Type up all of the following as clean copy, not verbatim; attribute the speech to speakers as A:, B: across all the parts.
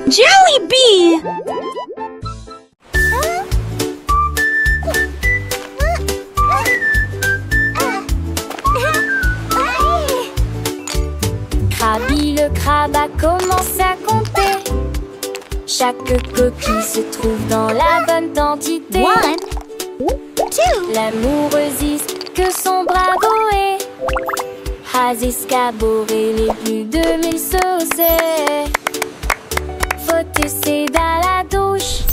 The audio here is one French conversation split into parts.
A: Jelly Bee!
B: Krabi le crabe a commencé à compter. Chaque coquille se trouve dans la bonne quantité.
C: 1, 2.
B: L'amoureuse que son bravo est. Has escaboré les plus de 1000 saucés. Faut essayer dans la douche,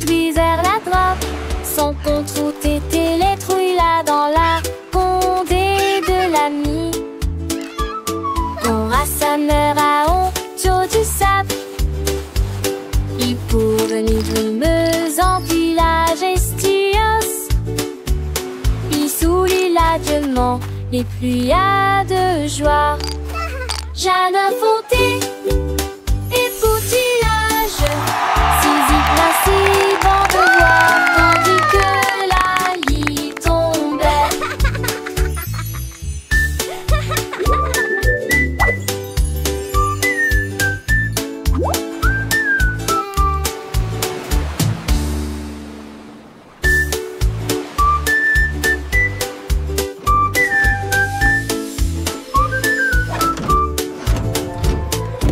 B: puis vers la droite. Sans compte où t'étais les trouilles là dans la condé de l'ami. Quand Rassa meurt à honte du sable, il pour venir brumeuse en village estios. Il sourit l'adieuement les pluies de joie. Jeanne a fauté et poutillage, Zizi placé dans le voir, tandis que la lit tombait.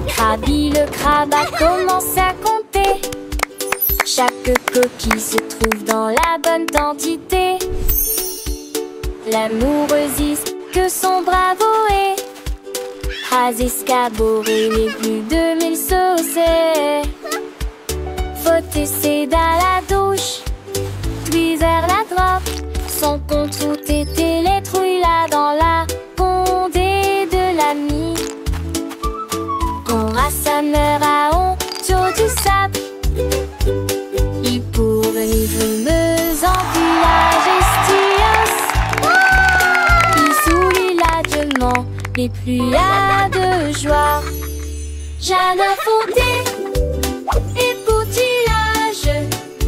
B: Krabi le crabe a commencé à compter. Chaque coquille se trouve dans la bonne quantité. L'amoureuse que son bravo est. Has escaboré les plus de 1000 saucés. Faut essayer dans la douche, puis vers la droite. Sans compte où t'étais les trouilles là dans la condé de l'ami. Quand Rassa meurt à honte du sable, il pour venir brumeuse en village estios. Il sourit l'adieuement les pluies de joie. Jeanne a fauté et poutillage,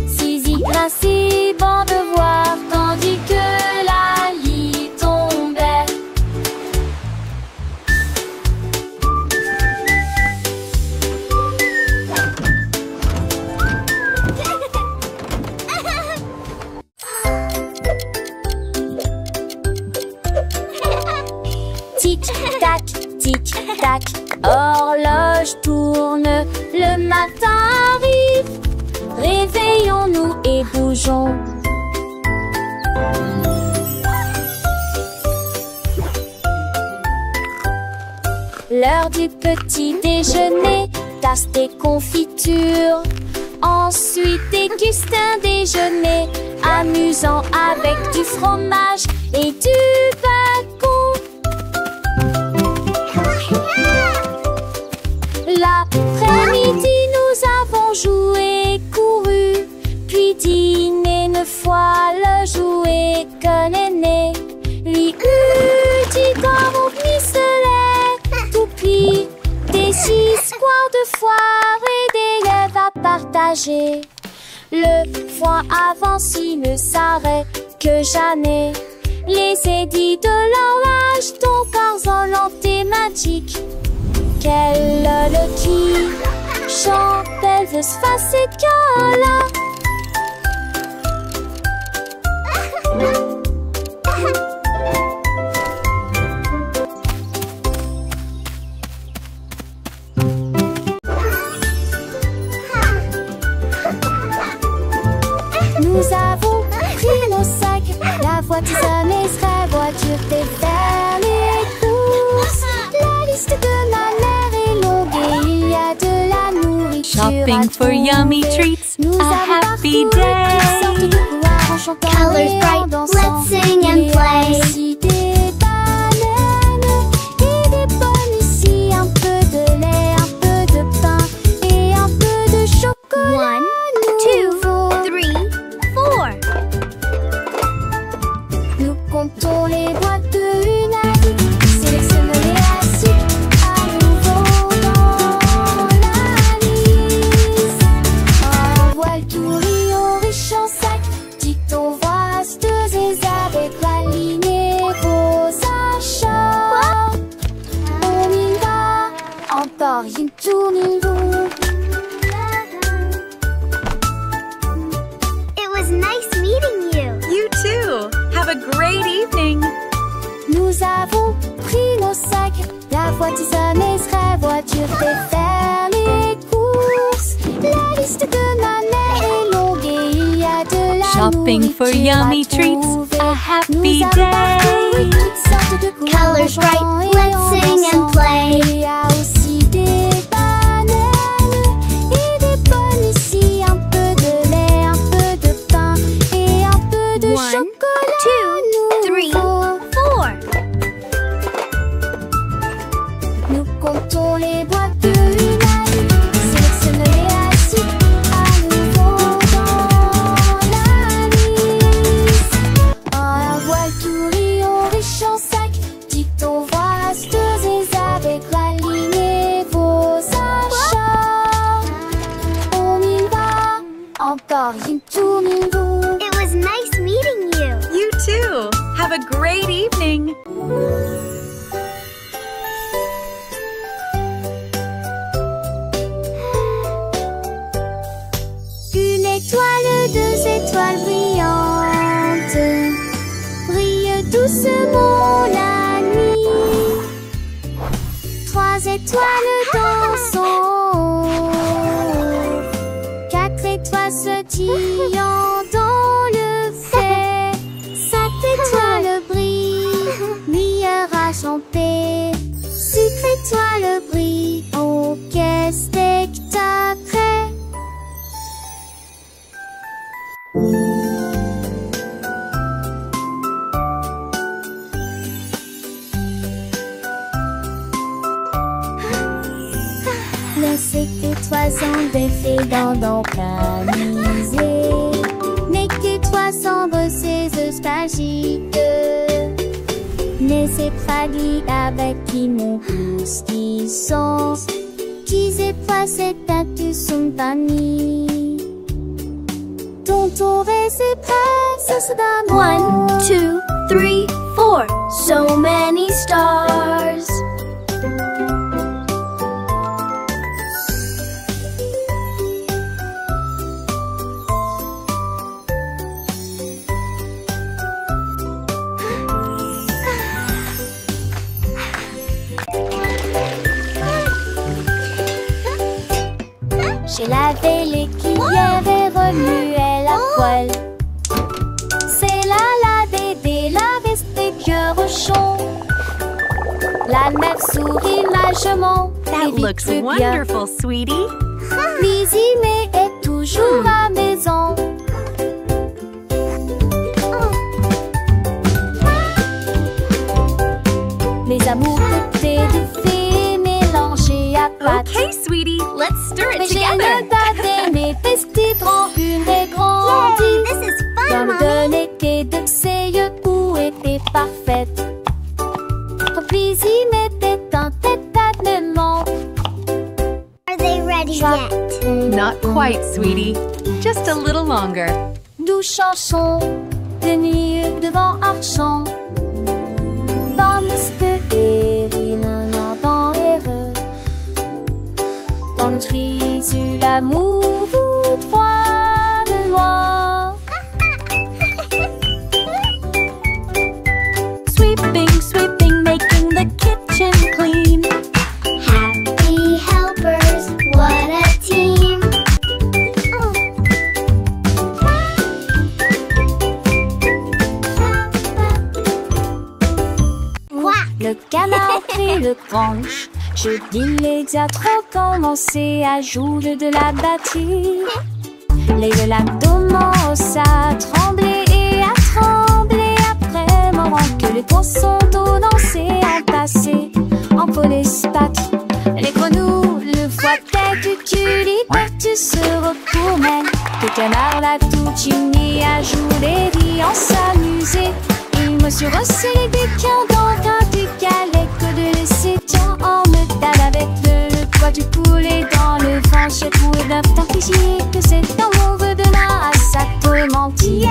B: Zizi principe en devoir, tandis que la lit tombait. Tic-tac, tic-tac, horloge tourne, le matin arrive. Réveillons-nous et bougeons. L'heure du petit déjeuner, tasse des confitures. Ensuite déguste un déjeuner amusant avec du fromage et du bacon. L'après-midi, nous avons joué et couru, puis dîné 9 fois le jouet que l'aîné lui eut dit comme on ficelait. Toupie, des histoires de foire et des lèvres à partager. Le foin avance, il ne s'arrête que jamais. Les édits de l'orage, ton corps thématique. Quelle le qui chante, elle veut se passer que là. Nous avons pris nos sacs, la voiture serait voiture des vers les courses. La liste de ma mère est longue et il y a de la nourriture.
A: Shopping for yummy treats,
B: Nous
A: a
B: avons
A: happy
B: parcouru toutes sortes
A: day.
B: de couloirs en chantant
C: Colors
B: et en
C: bright,
B: dansant.
C: let's sing and
B: Il y a
C: play.
B: ici des bananes et des pommes, ici un peu de lait, un peu de pain et un peu de chocolat.
C: 1, 2, 3, 4.
B: Nous comptons les boîtes de une à 10. Sélectionnons les acides à nouveau dans la liste. Un voile tout riant riche en sac, dicton vaste et avec alignés vos achats. On y va, encore une tournée. nous avons pris nos sacs. La voiture sonnait, serait voiture fait faire les courses. La liste de ma mère est longue et il y a de la
A: Shopping for
B: nourriture
A: yummy
B: à
A: treats.
B: trouver.
A: A happy
B: Nous avons parcouru
A: day.
B: toutes sortes de couleurs.
C: Colors bright, let's sing and play.
B: Il y a aussi des bananes et des pommes ici. Un peu de lait, un peu de pain et un peu de
C: 1,
B: chocolat
C: 2, 3,
B: nouveau.
C: 4.
B: Nous comptons les boîtes de Humaine, sélectionnons les acides à nouveau dans la liste. Un voile tout riant riche en sac, dicton vasteuse et avec la ligne et vos achats. On y va, encore une tour nouveau.
C: It was nice meeting you.
A: You too. Have a great evening.
B: Une étoile, deux étoiles brillantes brillent doucement la nuit. Trois étoiles dansant, quatre étoiles sautillant dans le fait. Cinq étoiles brillent, mirage en paix. Six étoiles brillent, oh quel spectacle! Laissez que toi sans défait dans camisé. Mais que toi sans bosser nostalgique. Mais c'est fragile avec qui mon pouce qui sent. Qui c'est pas cette tatu son panier. Ton reste est prêt, ça se donne.
C: 1, 2, 3, 4. So many stars.
B: J'ai lavé les cuillères et remué la poêle. C'est la Dédé, la veste des cœurs au champ. La mère sourit majement.
A: That looks wonderful, sweetie.
B: Lizzie est toujours à maison. Les amours de thé de fée mélangés à pâte.
A: Okay, sweetie, let's stir it
B: Mais j'ai
A: together.
B: le dardé, mes petites rancune et grandit.
C: This is
B: Dans
C: fun,
B: le
C: Mommy.
B: l'été de ses yeux où était parfaite. Lizzie m'était en tête tellement.
C: Are they ready yet?
A: Not quite, sweetie. Just a little longer.
B: Douce chanson de nuit devant Argent. Dans mystère, dans heureux. Dans le tri sur l'amour, vous trois de loin.
A: Sweeping, sweeping, making the kitchen clean.
C: Happy helpers, what a team. Quack.
B: Le canard prit le tranche. Je dis les diatres commençaient à jouer de la batterie. Les l'abdomen à trembler et à trembler après moment que les poissons d'eau dansaient entassés en police battre. Les grenouilles, le foie tête du tulipe, tu se retournais. Le canard l'a tout uni à jouer et en s'amuser. Il me suis resserré des pions dans un du galet que de laisser tiens en métal avec le poids du poulet dans le vent. J'ai trouvé d'un fichier que c'est un mauvais de la à sa tourmentille.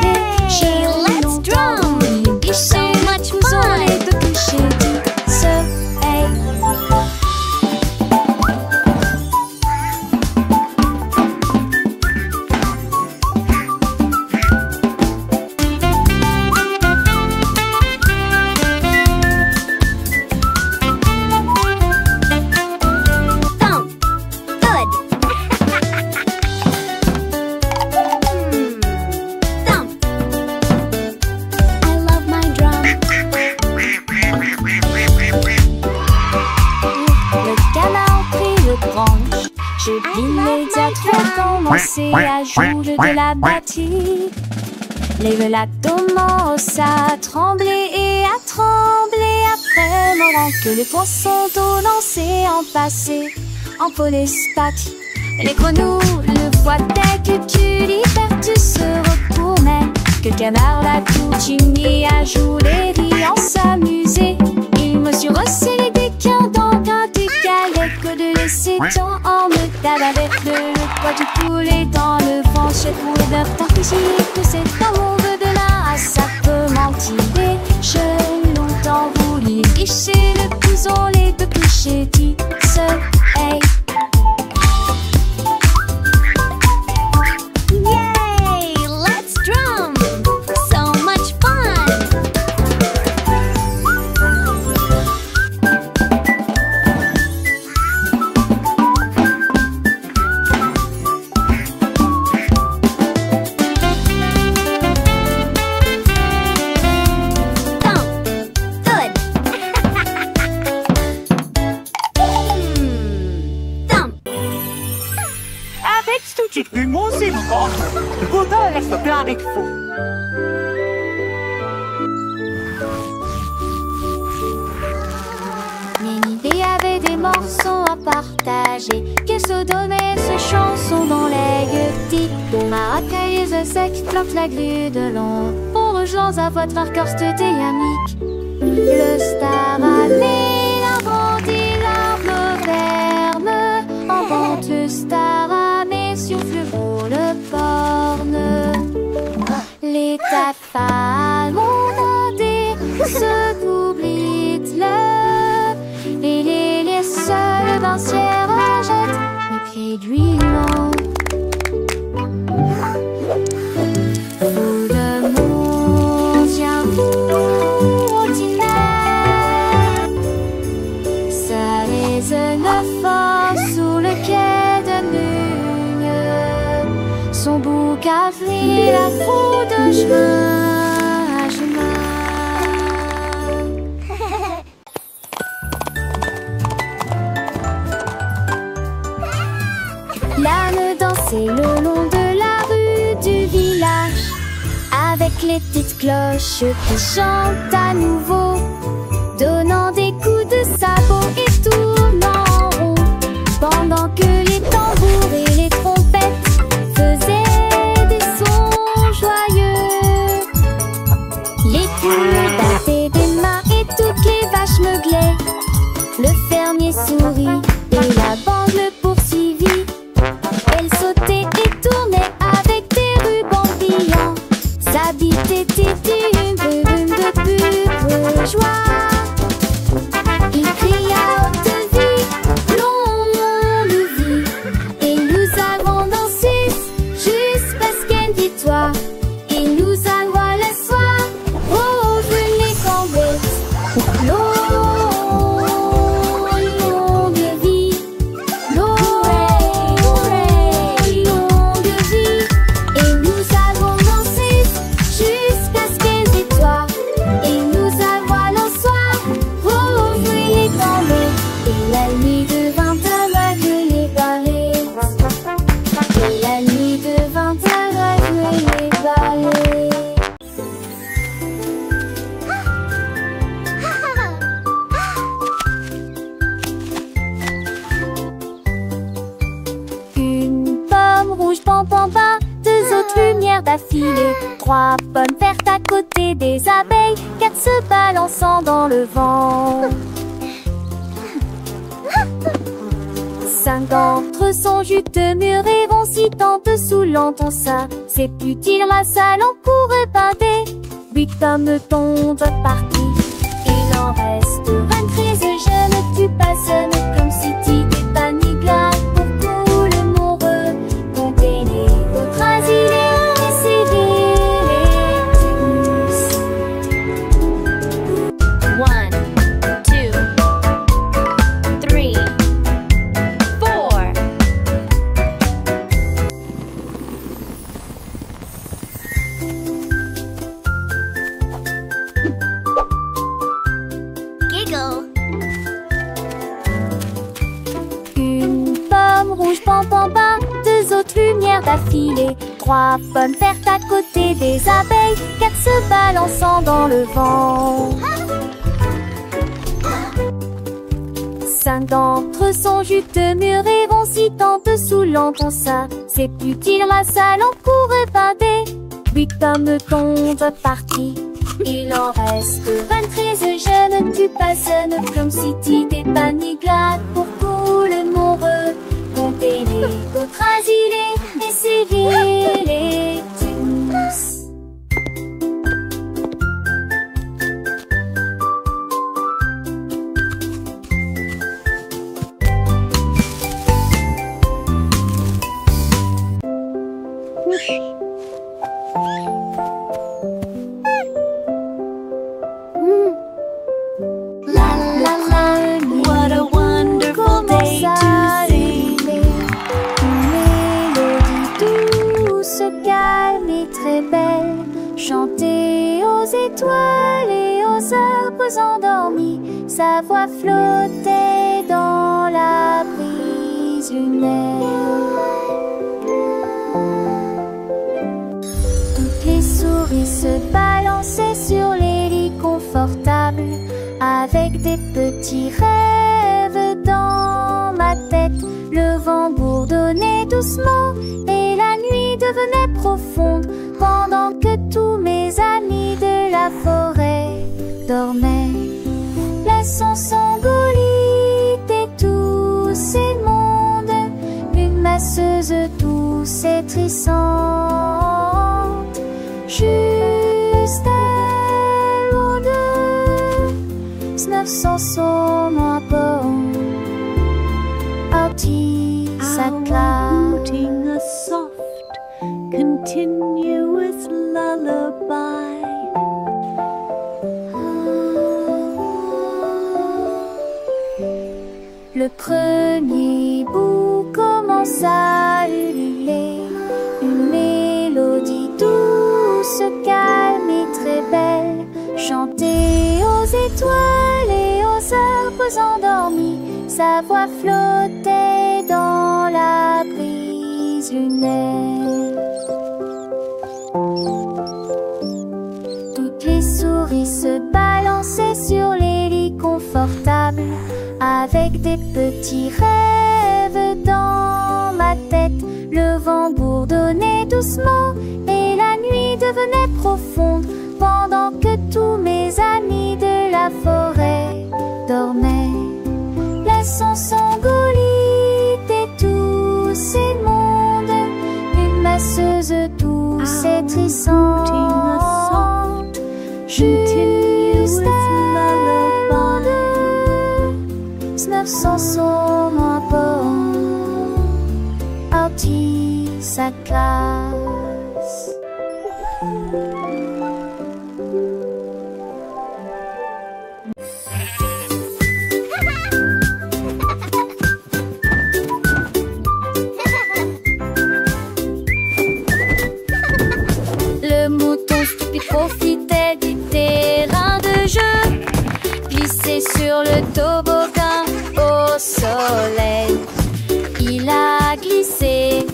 C: Yay, let's drum.
B: It's so much fun. Et de coucher du soleil. marche immédiatement commencer à jouer de la batterie. Les velas commencent à trembler et à trembler après le moment que les poissons d'eau lancés en passé en police papier. Les grenouilles le voient dès que tu libères, tu se retournes. Que le canard l'a tout mis à jouer, riant, s'amuser. Il mesure aussi les déquins dans un décalé que de laisser tant en métal avec le poids du poulet dans le vent. Chez pour d'heures, tant que c'est dans mon vœu de là, ça peut mentir. J'ai longtemps voulu licher le couson, les deux clichés du soleil.
C: Yay! Let's drum! So much fun!
D: avec vous.
B: Ménidée avait des morceaux à partager, qu'elle se donnait ses chansons dans les gueutis. Maracaïs sec flotte la grue de long pour rejoindre à votre arcorste théamique. Le star allait la grandi l'arbre verme, en vente le star amé souffle pour le porne. Les tafales montés se doublent le et les seuls bancières achètent les pieds d'huilant. Tout le monde vient vous ordinaire, ça résonne fort sous le quai de Nugne. Son bouc a pris la foule de chemin à chemin. L'âne dansait le long de la rue du village, avec les petites cloches qui chantent à nouveau, donnant des coups de sabot et tournant en rond, pendant que les tambours et les trompettes faisaient des sons joyeux. Les poules battaient des mains et toutes les vaches meuglaient. Le fermier sourit et la bande le poursuivit. Elle sautait et tournait avec des rubans brillants. Sa bite était une brume de pure joie. Il cria haute vie, longue vie, et nous avons dansé jusqu'à ce qu'elle dit toi. Et nous allons le soir, oh, venez camber l'eau. D'affilée, 3 pommes vertes à côté des abeilles, 4 se balançant dans le vent. 5 d'entre eux sont juteux, mûrs et vont si tant dessous l'entend ça. C'est utile, la salle en court bander. 8 hommes tombent partis, il en reste 23. Je ne tue pas, ce n'est comme si tu t'es pas ni glace pour tout le monde. Comptez les autres asilés.
C: 1, 2, 3, 4. Giggle.
B: pan pan pan, 2 autres lumières d'affilée, 3 pommes vertes à côté des abeilles, 4 se balançant dans le vent. 5 d'entre eux sont juteux, mûrs et vont si tant dessous l'encon ça. C'est plus qu'ils ramassent l'encours évadé. 8 hommes tombent partis. Il en reste 23 jeunes. Tu passes comme si t'étais paniglade pour tout le monde. Comptez les autres asilés, essayez-les tous.
A: What a wonderful day to sing.
B: Une mélodie douce, calme et très belle, chantée aux étoiles et aux arbres endormis. Sa voix flottait dans la brise lunaire. Toutes les souris se balançaient sur les lits confortables, avec des petits rêves dans ma tête. Le vent bourdonnait doucement et la nuit devenait profonde, pendant que tous mes amis de la forêt dormaient. Laissons Sangolite et tous ces mondes, une masseuse douce et trissante, juste elle ou deux, 900 sont à bord.
A: Outing a soft, continuous lullaby.
B: Le premier bout commence à ululer, une mélodie douce, calme et très belle, chantée aux étoiles et aux arbres endormis. Sa voix flottait dans la brise lunaire. Toutes les souris se balançaient sur les lits confortables, avec des petits rêves dans ma tête. Le vent bourdonnait doucement et la nuit devenait profonde, pendant que tous mes amis de la forêt dormaient. Laissons Sangolite et tous ces mondes, une masseuse douce et trissante, juste elle ou deux, 900 sont à bord. Outie sa classe. Le mouton stupide profitait du terrain de jeu, glissé sur le toboggan au soleil. Il a glissé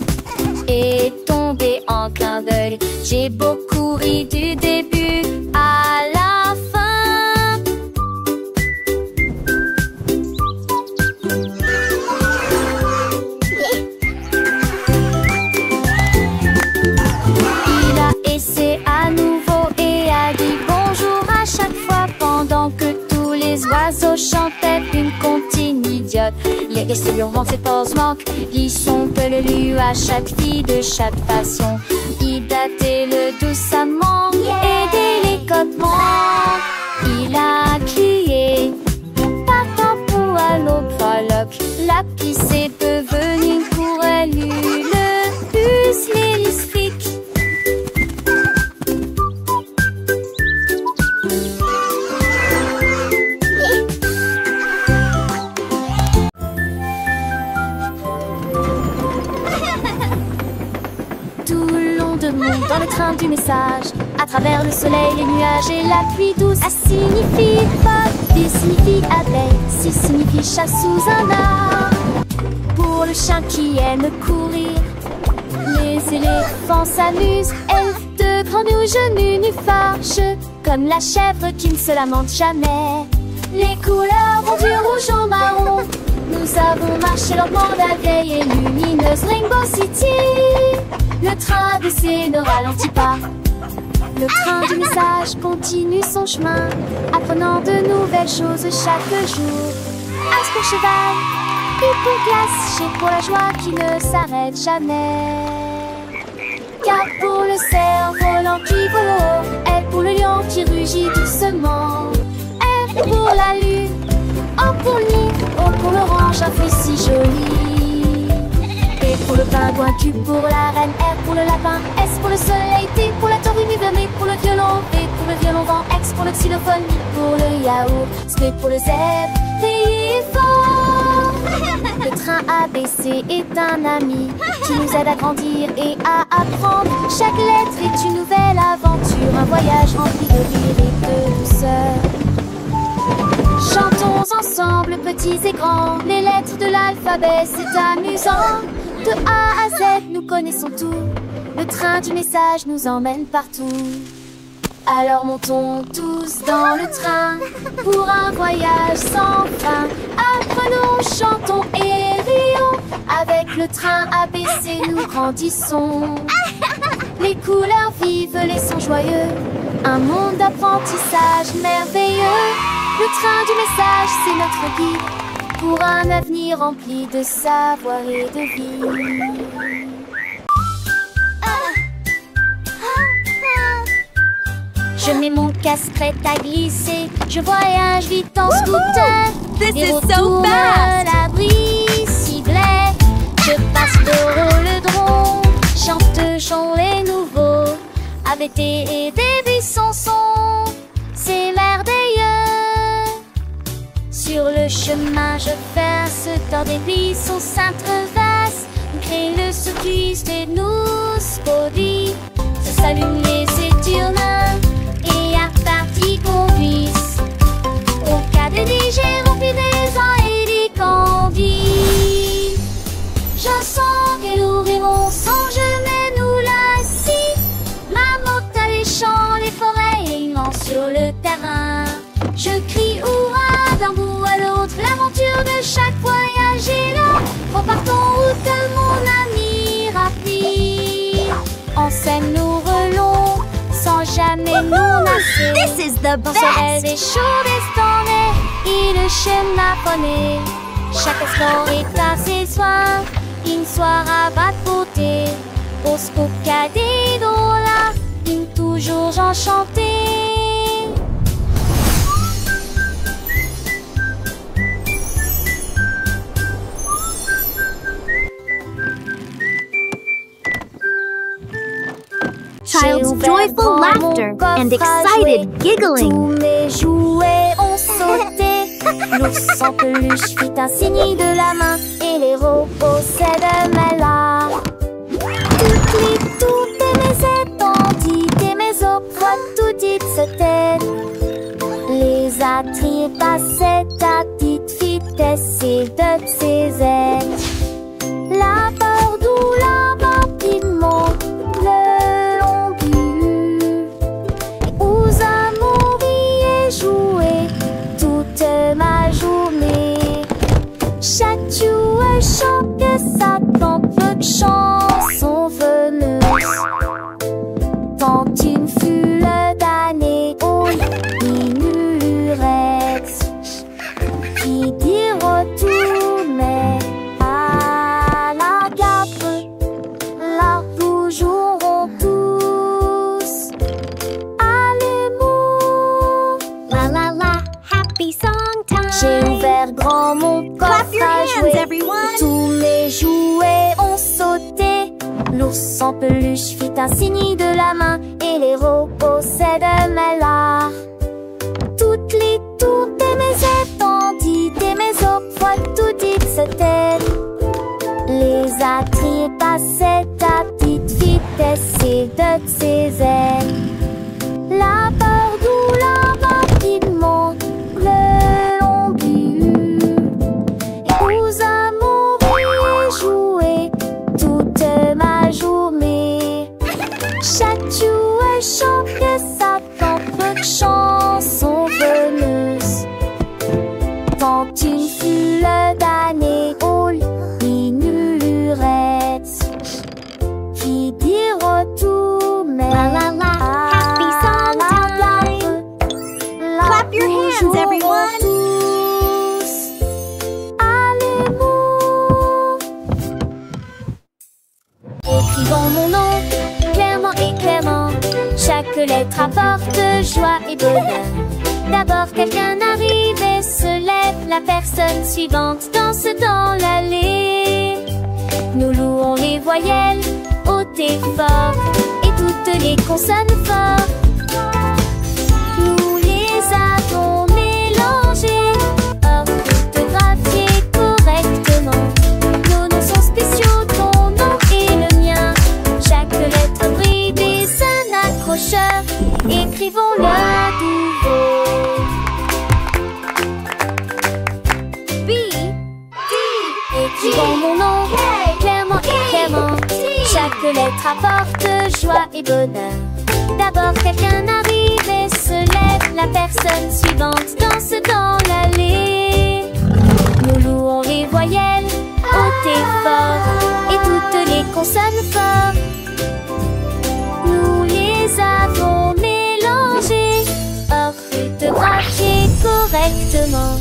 B: et tombé en clin d'œil. J'ai beaucoup ri du début à la fin. Il a essayé à nouveau et a dit bonjour à chaque fois, pendant que tous les oiseaux chantaient une comptine idiote. Les restaurants ses pauses manquent, ils sont peu le lieu à chaque fille de chaque façon. Il datait le doucement et délicatement. Il a crié partant pour à l'aube frolique. La pisse est devenue pour elle une puce lyrique. Tout le long de monde dans le train du message, à travers le soleil, les nuages et la pluie douce. A signifie pas, B signifie abeille, C signifie chat sous un arbre. Pour le chien qui viennent courir. Les éléphants s'amusent, elfes de grands nus, genoux nus fâcheux, comme la chèvre qui ne se lamente jamais. Les couleurs vont du rouge au marron. Nous avons marché lentement la vieille et lumineuse Rainbow City. Le train d'essai ne ralentit pas. Le train du message continue son chemin, apprenant de nouvelles choses chaque jour. As pour cheval, U pour glace, G pour la joie qui ne s'arrête jamais. K pour le cerf-volant qui vole haut, L pour le lion qui rugit doucement. R pour la lune, O pour le nid, O pour l'orange, un fruit si joli. P pour le pingouin, Q pour la reine, R pour le lapin, S pour le soleil, T pour la tortue, M pour le violon, V pour le violon vent, X pour le xylophone, I pour le yaourt, S pour le zèbre, T fort. Le train ABC est un ami qui nous aide à grandir et à apprendre. Chaque lettre est une nouvelle aventure, un voyage rempli de rire et de douceur. Chantons ensemble, petits et grands, les lettres de l'alphabet, c'est amusant. De A à Z, nous connaissons tout. Le train du message nous emmène partout. Alors montons tous dans le train pour un voyage sans fin. Apprenons, chantons et rions. Avec le train ABC, nous grandissons. Les couleurs vives, les sons joyeux. Un monde d'apprentissage merveilleux. Le train du message, c'est notre guide pour un avenir rempli de savoir et de vie. Je mets mon casque prêt à glisser. Je voyage vite en scooter.
C: This
B: Et
C: is
B: retourne
C: so fast!
B: l'abri ciblé. Je passe le rhododron. Chanteusons les nouveaux. AVT et des buissons sont. C'est merveilleux. Sur le chemin, je verse dans des buissons s'intreversent. On crée le circuit et nous spodie. Se s'allument les éturnins. Et à partie conduise. Au cas de digérer, rempli des ans et des candies. Je sens que nous rêvons sans jamais nous lasser. Ma moto a les champs, les forêts et immense sur le terrain. Je crie hurrah d'un bout à l'autre. L'aventure de chaque voyage est là. Repartons route mon ami rapide. En scène nous relons sans jamais nous lasser.
C: This is the
B: Dans ce rêve
C: best!
B: des chauds destinés et le schéma poney. Chaque espoir est à ses soins. Une soirée va de beauté. Au scocadé là, une toujours enchantée.
C: Child's joyful laughter and excited giggling.
B: Tous mes jouets ont sauté. L'ours en peluche fit un signe de la main et les robots s'aident là. Toutes mes étendues et mes opres, tout dites se tête. Les attraits passaient à petite vitesse et de ses ailes. La peur d'où la rapidement le long but. Aux amours et jouer toute ma journée. Chaque jouet chante que ça tant peu de chansons veneuses. Tant une foule d'années au minurex. Qui dit retourner à la gape. Là nous jouerons tous à l'amour.
C: La la la, happy song time!
B: J'ai ouvert grand mon coffre
C: Clap your
B: à
C: hands,
B: jouer.
C: everyone!
B: Tous mes jouets ont sauté. L'ours en peluche fit un signe de la main et les robots s'aident là. Toutes les tours et mes étendues et mes opres, tout dites se tête. Les attraits passaient à petite vitesse et de ses ailes. La peur d'où la rapidement le long but. Et aux amours et jouer Chaque lettre apporte joie et bonheur. D'abord quelqu'un arrive et se lève. La personne suivante danse dans l'allée. Nous louons les voyelles hautes et fortes et toutes les consonnes fortes. Nous les avons mélangées, orthographiées correctement. Nos noms sont spéciaux, ton nom et le mien. Chaque lettre brille des un accrocheur. Écrivons-le à nouveau. B, D. Écrivons mon nom clairement et clairement. Chaque lettre apporte joie et bonheur. D'abord quelqu'un arrive et se lève. La personne suivante danse dans l'allée. Nous louons les voyelles hautes et fortes et toutes les consonnes fortes. Nous les avons mélangées, orthographiées correctement.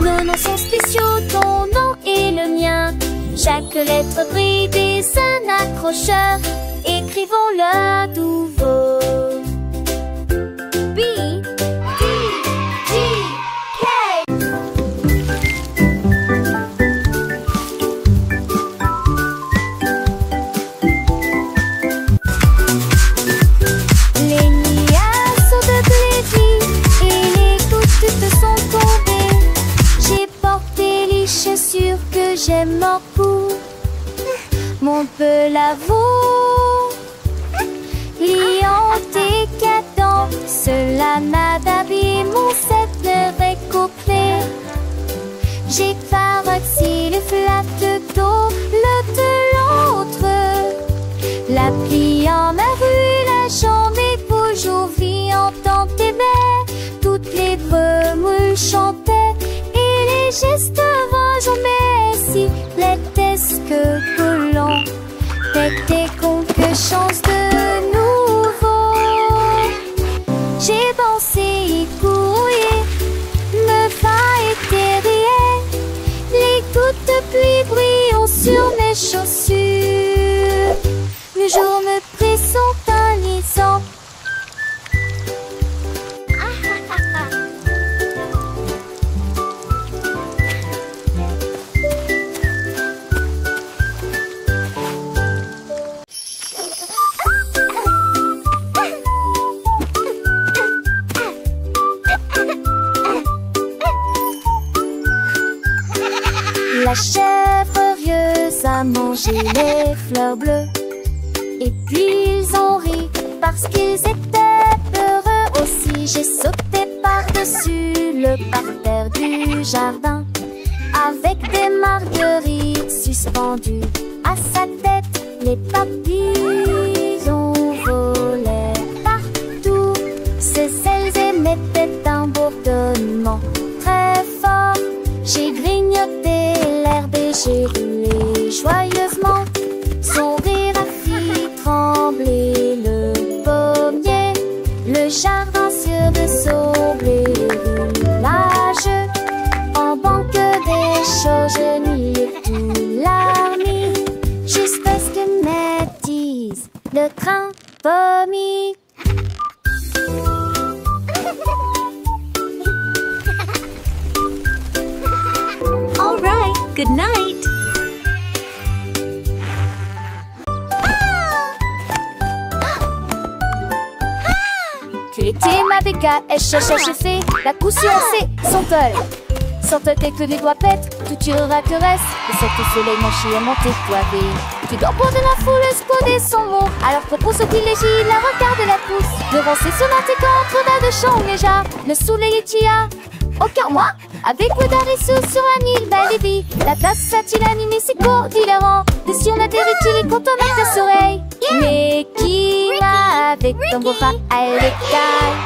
B: Nos noms sont spéciaux, ton nom et le mien. Chaque lettre brille des un accrocheur. Écrivons-le à nouveau. B, D, G, K. Les nuages sont de glévis et les gouttes te sont tombées. J'ai porté les chaussures que j'aime beaucoup. Mon peu l'avoue, liant et cadent, cela m'a d'habiller mon set de recoupé. J'ai carotté le flat d'eau, le de l'autre, la pliant ma rue, la jambe et toujours viandant tes baies. Toutes les remoules chantaient et les gestes vagues, mais si l'étesse que collant t'étais con que chance de nouveau. J'ai pensé y courir, me va éterrier. Les gouttes de pluie brillent sur mes chaussures. Le jour me pressent un lisant. La chèvre rieuse a mangé les fleurs bleues. Et puis ils ont ri parce qu'ils étaient heureux aussi. J'ai sauté par-dessus le parterre du jardin avec des marguerites suspendues à sa tête. Les papillons volaient partout. Ses ailes émettaient un bourdonnement très fort. J'ai grignoté l'herbe et j'ai roulé joyeusement. Son rire a fait trembler le pommier. Le jardin sur de saublé roulage. En banque des choses, je n'y ai tout l'armée. Jusqu'à ce que médise le train pommier.
C: All right, good night.
B: Tu étais ma béca, fait la couture c'est son tol. Sans te tête que les doigts pètent, tout tu caresse. Et cet soleil manché est monté poivé. Tu dois prendre la foule, esconder son mot. Alors que pour ce qui légit, la regarde la pousse. Devant ses sonates contre d'un de champ déjà. Le soleil est tia. Aucun moi, avec Wadarisu sur un île belle et vie. La place a-t-il animé ses cours d'hilarant. De si on atterrit-il quand on a tes oreilles. Mais qui va avec ton beau frère à l'écaille?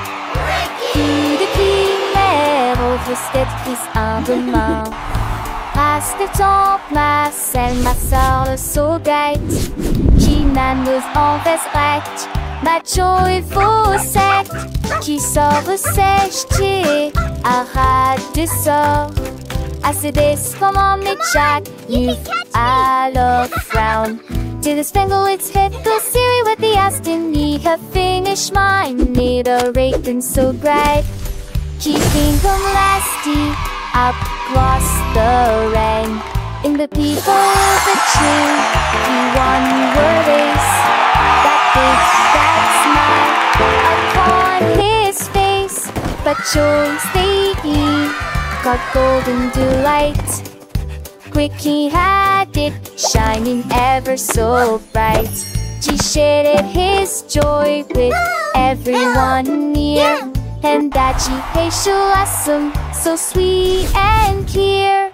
B: Qui depuis l'air au tête prise un demain. Passe le temps, Marcel, ma soeur, le saugate. Qui n'amuse en veste macho et faux sec. Qui sort sèche, arrête de sort. Assez comment mais Jack, you alors frown. To the spangle its hit, go Siri with the Aston We have finished mine, made a raven so bright, keeping them lasting up across the rain. In the people of the tree, he won your race. That big, that smile upon his face, but chose they got golden delight. Quick he had it, shining ever so bright. He shared his joy with everyone near, and that she hey awesome, so sweet and clear.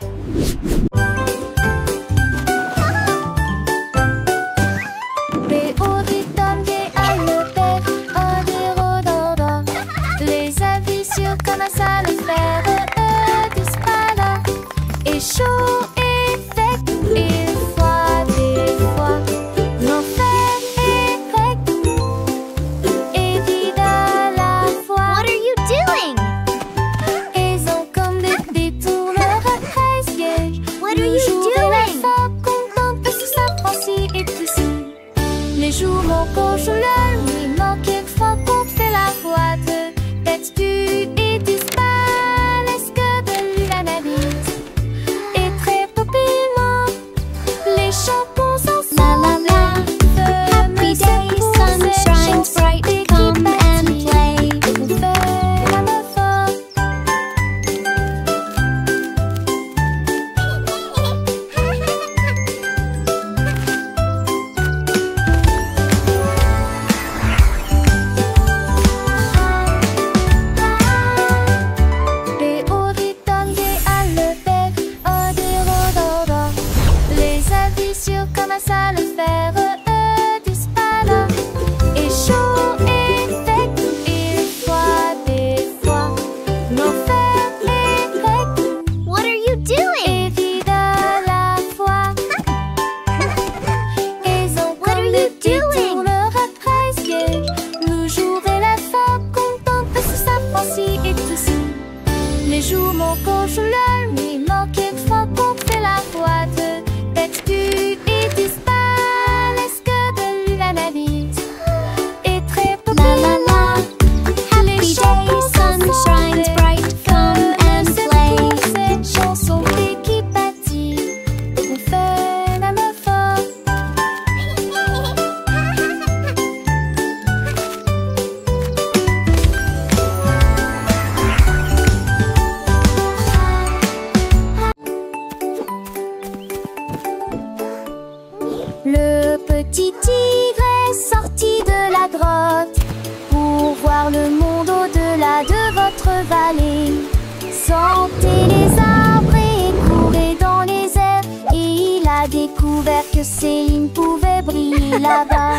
B: Les avis sur comment ça le faire, disparaît. Et chaud et sec, et froid des fois. L'enfer est grec et vide à la fois.
C: What are you doing?
B: Ils ont comme des détourneurs à presque.
C: What are you doing?
B: Contente sous sa pensée et tout ça. Les jours manquent, je leur nuit manque quelquefois qu'on fait la boîte. Tête tue et disparaissent que de la navire. Et très rapidement, les champons sont
C: La la la. Happy day, sun shines bright. Come and play.
B: Les avis sur comment ça le faire disparaît. Et chaud et sec, et froid des fois. L'enfer est grec
C: What are you doing?
B: et vide à la fois. Ils ont
C: What are
B: comme
C: you
B: des
C: doing?
B: détourneurs à presque. Le jour et la femme contente sous sa pensée et tout ça. Les jours manquent, je leur nuit manque quelquefois qu'on fait la boîte. Tête tue et disparaissent que de la navire. Et très
C: La la la. Happy day, sun shines bright. Come and play.
B: Cette chanson qui bâtit, on fait même fort. Le petit tigre est sorti de la grotte pour voir le monde au-delà de votre vallée. Sentez les arbres et courez dans les airs, et il a découvert que Céline pouvait briller là-bas.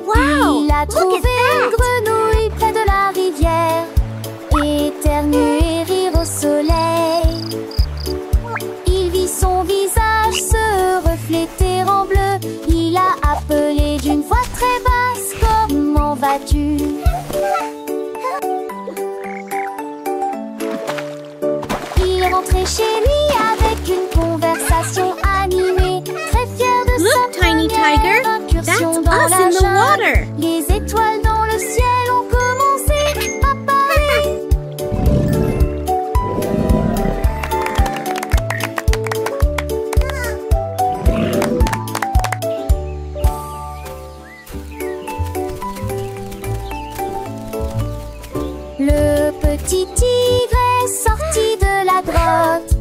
C: Wow,
B: Il a
C: look
B: trouvé
C: at that.
B: une grenouille près de la rivière, éternuer et rire au soleil. Il vit son visage se refléter en bleu. Il a appelé d'une voix très basse: comment vas-tu? Il est rentré chez lui avec une conversation animée, très fier de
C: Look,
B: sa
C: Tiny
B: première
C: Tiger,
B: incursion
C: that's
B: dans
C: us
B: la
C: in the
B: jungle.
C: water.
B: Les étoiles dans le ciel ont commencé à parler. Le petit tigre est sorti de la grotte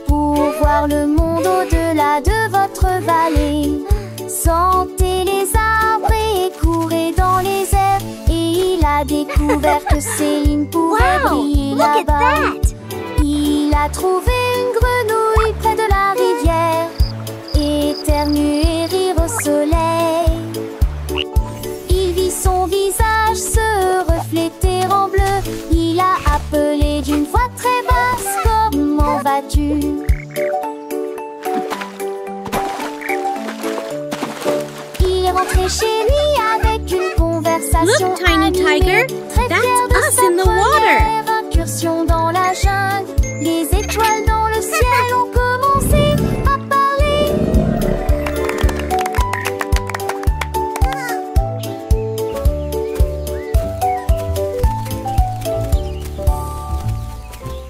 B: pour voir le monde au-delà de votre vallée. Sentez les arbres et courez dans les airs, et il a découvert que Céline pouvait
C: Wow,
B: briller
C: look at
B: là-bas.
C: that.
B: Il a trouvé une grenouille près de la rivière, éternuer et rire au soleil. Il vit son visage se refléter en bleu. Il a appelé d'une voix très basse: comment vas-tu? Il est rentré chez lui avec une conversation
C: Look, Tiny
B: animée,
C: Tiger,
B: très
C: that's
B: fier de
C: us
B: sa
C: in the water.
B: première incursion dans la jungle. Les étoiles dans le ciel ont